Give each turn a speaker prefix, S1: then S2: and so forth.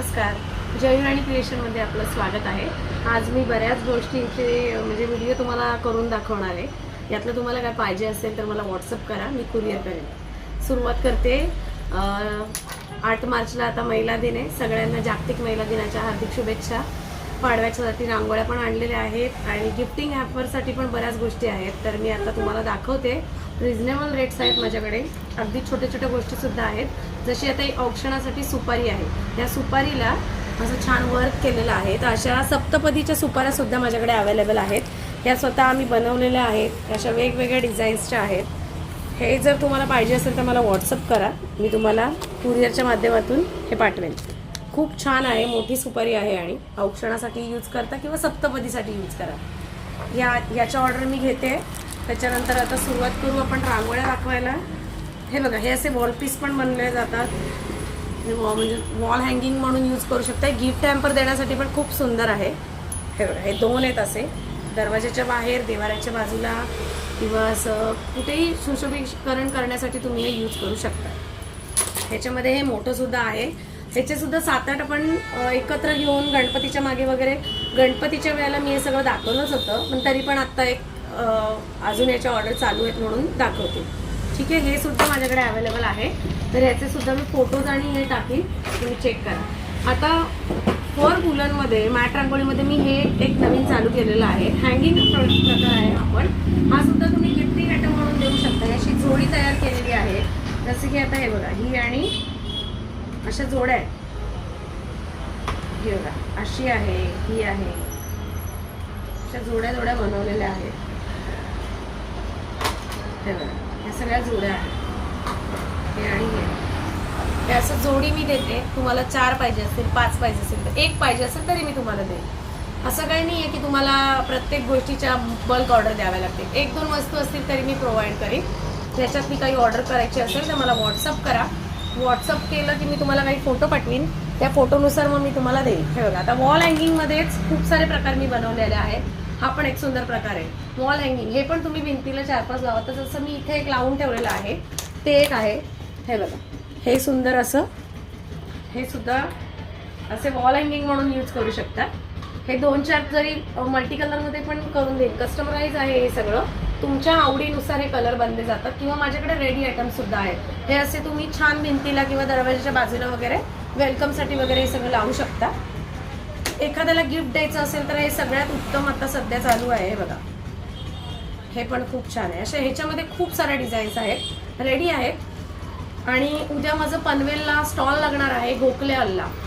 S1: नमस्कार, जयराणी क्रिएशनमध्ये आपलं स्वागत आहे। आज मी बऱ्याच गोष्टींचे म्हणजे व्हिडिओ तुम्हाला करून दाखवणार आहे। यातलं तुम्हाला काय पाहिजे असेल तर मला व्हॉट्सअप करा, मी कुरिअर करेन। सुरुवात करते। 8 मार्चला आता महिला दिन आहे। सगळ्यांना जागतिक महिला दिनाच्या हार्दिक शुभेच्छा। पाडव्याच्यासाठी रांगोळ्या पण आणलेल्या आहेत आणि गिफ्टिंग ॲपवरसाठी पण बऱ्याच गोष्टी आहेत। तर मी आता तुम्हाला दाखवते। रिजनेबल रेट्स आहेत माझ्याकडे, अगदी छोट्या छोट्या गोष्टीसुद्धा आहेत। जशी आता एक औक्षणासाठी सुपारी आहे, या सुपारीला असं छान वर्क केलेलं आहे। तर अशा सप्तपदीच्या सुपाऱ्यासुद्धा माझ्याकडे अवेलेबल आहेत। ह्या स्वतः आम्ही बनवलेल्या आहेत, अशा वेगवेगळ्या डिझाईन्सच्या आहेत। हे जर तुम्हाला पाहिजे असेल तर मला व्हॉट्सअप करा, मी तुम्हाला कुरिअरच्या माध्यमातून हे पाठवेन। खूप छान आहे, मोठी सुपारी आहे आणि औक्षणासाठी यूज करता किंवा सप्तपदीसाठी यूज करा। याच्या ऑर्डर मी घेते। त्याच्यानंतर आता सुरुवात करू आपण रांगोळ्या दाखवायला। हे बघा, हे असे वॉल पीस पण बनवले जातात, म्हणजे वॉल हँगिंग म्हणून यूज करू शकता। गिफ्ट हॅम्पर देण्यासाठी पण खूप सुंदर आहे। हे बघा, हे 2 आहेत असे, दरवाजाच्या बाहेर, देवाऱ्याच्या बाजूला किंवा असं कुठेही सुशोभीकरण करण्यासाठी तुम्ही हे यूज करू शकता। ह्याच्यामध्ये हे मोठंसुद्धा आहे। ह्याचेसुद्धा 7-8 आपण एकत्र घेऊन गणपतीच्या मागे वगैरे, गणपतीच्या वेळेला मी हे सगळं दाखवलंच होतं, पण तरी पण आत्ता एक अजून याच्या ऑर्डर चालू आहेत म्हणून दाखवते। ठीक आहे, हे सुद्धा माझ्याकडे अवेलेबल आहे। तर ह्याचे सुद्धा मी फोटोज आणि हे टाकीन, तुम्ही चेक करा। आता फॉर वुलनमध्ये मॅट रांगोळीमध्ये मी हे एक नवीन चालू केलेलं आहे। हँगिंग प्रकार आहे आपण, हा सुद्धा तुम्ही गिफ्टिंग आयटम म्हणून देऊ शकता। अशी जोडी तयार केलेली आहे, जसं की आता हे बघा, ही आणि अशा जोड्या आहेत। ही बघा, अशी आहे, ही आहे, अशा जोड्या जोड्या बनवलेल्या आहेत। हे बघा, ह्या सगळ्या जोड्या आहेत, हे आणि हे असं जोडी मी देते। तुम्हाला 4 पाहिजे असेल, 5 पाहिजे असेल तर 1 पाहिजे असेल तरी मी तुम्हाला देईन। असं काही नाही आहे की तुम्हाला प्रत्येक गोष्टीच्या बल्क ऑर्डर द्याव्या लागते। 1-2 वस्तू असतील तरी मी प्रोव्हाइड करीन। त्याच्यात मी काही ऑर्डर करायची असेल तर मला व्हॉट्सअप करा। व्हॉट्सअप केलं की मी तुम्हाला काही फोटो पाठवीन, त्या फोटोनुसार मग मी तुम्हाला देईन। हे बघा, आता वॉल हँगिंगमध्येच खूप सारे प्रकार मी बनवलेले आहेत। हा पण एक सुंदर प्रकार आहे वॉल हँगिंग। हे पण तुम्ही भिंतीला 4-5 लावा। तर जसं मी इथे एक लावून ठेवलेलं आहे ते एक आहे। हे बघा, हे सुंदर असं, हे सुद्धा असे वॉल हँगिंग म्हणून यूज करू शकता। हे 2-4 जरी मल्टी कलरमध्ये पण करून देईल, कस्टमाइज आहे हे सगळं। तुमच्या आवडीनुसार हे कलर बनले जातात किंवा माझ्याकडे रेडी आयटम सुद्धा आहेत। हे असे तुम्ही छान भिंतीला किंवा दरवाजाच्या बाजूला वगैरे वेलकमसाठी वगैरे हे सगळं लावू शकता। एखाद्याला गिफ्ट द्यायचं असेल तर हे सगळ्यात उत्तम आता सध्या चालू आहे। हे बघा, हे पण खूप छान आहे। अशा ह्याच्यामध्ये खूप साऱ्या डिझाईन्स आहेत, रेडी आहेत। आणि उद्या माझं पनवेलला स्टॉल लागणार आहे, गोखले हॉलला।